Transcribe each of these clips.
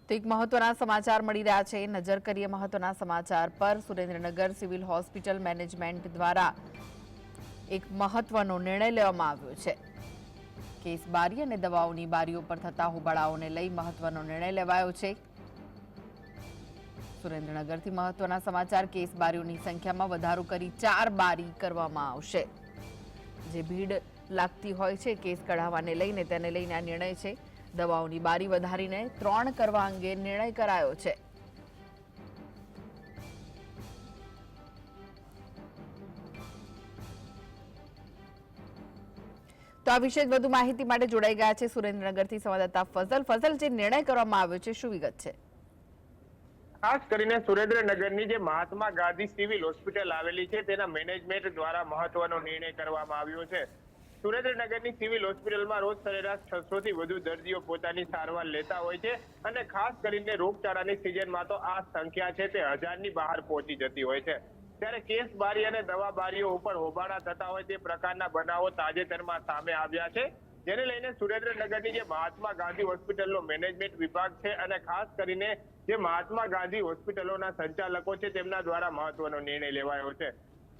તો એક મહત્વના સમાચાર મળી રહ્યા છે। નજર કરીએ મહત્વના સમાચાર પર। સુરેન્દ્રનગર સિવિલ હોસ્પિટલ મેનેજમેન્ટ દ્વારા એક મહત્વનો નિર્ણય લેવામાં આવ્યો છે। કેસ બારી અને દવાઓની બારીઓ પર થતા હોબાળાઓને લઈ મહત્વનો નિર્ણય લેવાયો છે। સુરેન્દ્રનગરથી મહત્વના સમાચાર। કેસ બારીઓની સંખ્યામાં વધારો કરી 4 બારી કરવામાં આવશે। જે ભીડ લાગતી હોય છે કેસ કઢાવવાને લઈને તેને લઈને આ નિર્ણય છે। દવાઓની બારી વધારીને 3 કરવા અંગે નિર્ણય કરાયો છે। તો આ વિશે વધુ માહિતી માટે જોડાઈ ગયા છે સુરેન્દ્રનગરથી સંવાદદાતા ફઝલ। ફઝલ, જે નિર્ણય કરવામાં આવ્યો છે શું વિગત છે? ખાસ કરીને સુરેન્દ્રનગરની જે મહાત્મા ગાંધી સિવિલ હોસ્પિટલ આવેલી છે તેના મેનેજમેન્ટ દ્વારા મહત્વનો નિર્ણય કરવામાં આવ્યો છે। સુરેન્દ્રનગરની સિવિલ હોસ્પિટલમાં રોજ સરેરાશ 600 થી વધુ દર્દીઓ પોતાની સારવાર લેતા હોય છે અને ખાસ કરીને રોગચાળાની સિઝનમાં તો આ સંખ્યા છે તે 1000ની બહાર પહોંચી જતી હોય છે। ત્યારે કેસ બારી અને દવા બારીઓ ઉપર હોબાળા થતા હોય તે પ્રકારના બનાવો તાજેતરમાં સામે આવ્યા છે। જેને લઈને સુરેન્દ્રનગરની જે મહાત્મા ગાંધી હોસ્પિટલનો મેનેજમેન્ટ વિભાગ છે અને ખાસ કરીને જે મહાત્મા ગાંધી હોસ્પિટલોના સંચાલકો છે તેમના દ્વારા મહત્વનો નિર્ણય લેવાયો છે।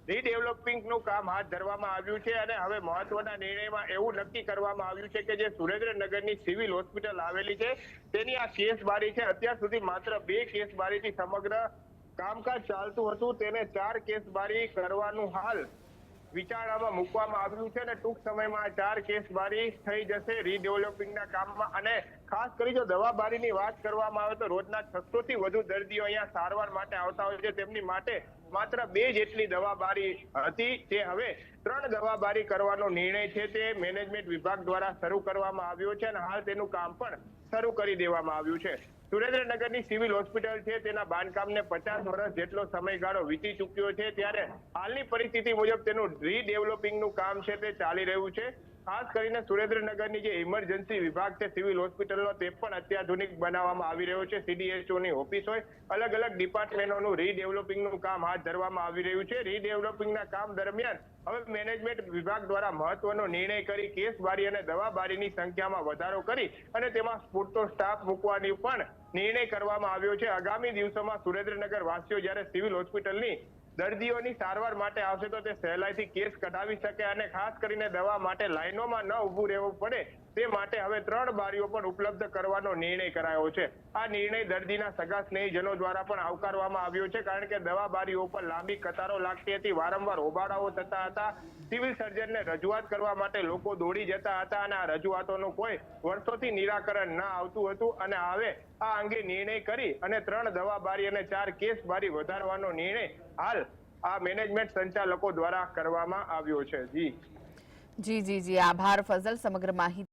રીડેવલપિંગનું કામ હાથ ધરવામાં આવ્યું છે અને હવે મહત્વના નિર્ણયમાં એવું નક્કી કરવામાં આવ્યું છે કે જે સુરેન્દ્રનગરની સિવિલ હોસ્પિટલ આવેલી છે તેની આ કેસ બારી છે, અત્યાર સુધી માત્ર 2 કેસ બારીથી સમગ્ર કામકાજ ચાલતું હતું, તેને 4 કેસ બારી કરવાનું હાલ વિચારણામાં મૂકવામાં આવ્યું છે અને ટૂંક સમયમાં 4 કેસ બારી થઈ જશે રીડેવલપિંગના કામમાં। અને ખાસ કરી જો દવા બારીની વાત કરવામાં આવે તો રોજના 600 થી વધુ દર્દીઓ અહીંયા સારવાર માટે આવતા હોય છે, તેમની માટે માત્ર 2 જેટલી દવા બારી હતી, જે હવે 3 દવા બારી કરવાનો નિર્ણય છે તે મેનેજમેન્ટ વિભાગ દ્વારા શરૂ કરવામાં આવ્યો છે અને હાલ તેનું કામ પણ શરૂ કરી દેવામાં આવ્યું છે। સુરેન્દ્રનગરની સિવિલ હોસ્પિટલ છે તેના બાંધકામને 50 વર્ષ જેટલો સમયગાળો વીતી ચૂક્યો છે, ત્યારે હાલની પરિસ્થિતિ મુજબ તેનું રીડેવલપિંગનું કામ છે તે ચાલી રહ્યું છે। ખાસ કરીને સુરેન્દ્રનગરની જે ઇમરજન્સી વિભાગ છે સિવિલ હોસ્પિટલનો તે પણ અત્યાધુનિક બનાવવામાં આવી રહ્યો છે। CDHOની ઓફિસ હોય, અલગ અલગ ડિપાર્ટમેન્ટોનું રીડેવલપિંગનું કામ હાથ ધરવામાં આવી રહ્યું છે। રીડેવલપિંગના કામ દરમિયાન હવે મેનેજમેન્ટ વિભાગ દ્વારા મહત્વનો નિર્ણય કરી કેસ બારી અને દવા બારીની સંખ્યામાં વધારો કરી અને તેમાં પૂરતો સ્ટાફ મૂકવાની પણ નિર્ણય કરવામાં આવ્યો છે। આગામી દિવસોમાં સુરેન્દ્રનગર વાસીઓ જ્યારે સિવિલ હોસ્પિટલની દર્દીઓની સારવાર માટે આવશે તો તે સહેલાઈથી કેસ કઢાવી શકે અને ખાસ કરીને દવા માટે લાઈનોમાં ન ઊભું રહેવું પડે તે માટે હવે 3 બારીઓ પણ ઉપલબ્ધ કરવાનો નિર્ણય કરાયો છે। આ નિર્ણય દર્દીના સગા સ્નેહીજનો દ્વારા પણ આવકારવામાં આવ્યો છે, કારણ કે દવા બારીઓ પર લાંબી કતારો લાગતી હતી, વારંવાર હોબાળાઓ થતા હતા, સિવિલ સર્જનને રજૂઆત કરવા માટે લોકો દોડી જતા હતા અને આ રજૂઆતોનું કોઈ વર્ષોથી નિરાકરણ ન આવતું હતું અને હવે આ અંગે નિર્ણય કરી અને 3 દવા બારી અને 4 કેસ બારી વધારવાનો નિર્ણય હાલ આ મેનેજમેન્ટ સંચાલકો દ્વારા કરવામાં આવ્યો છે। જી જી, આભાર ફઝલ સમગ્ર માહિતી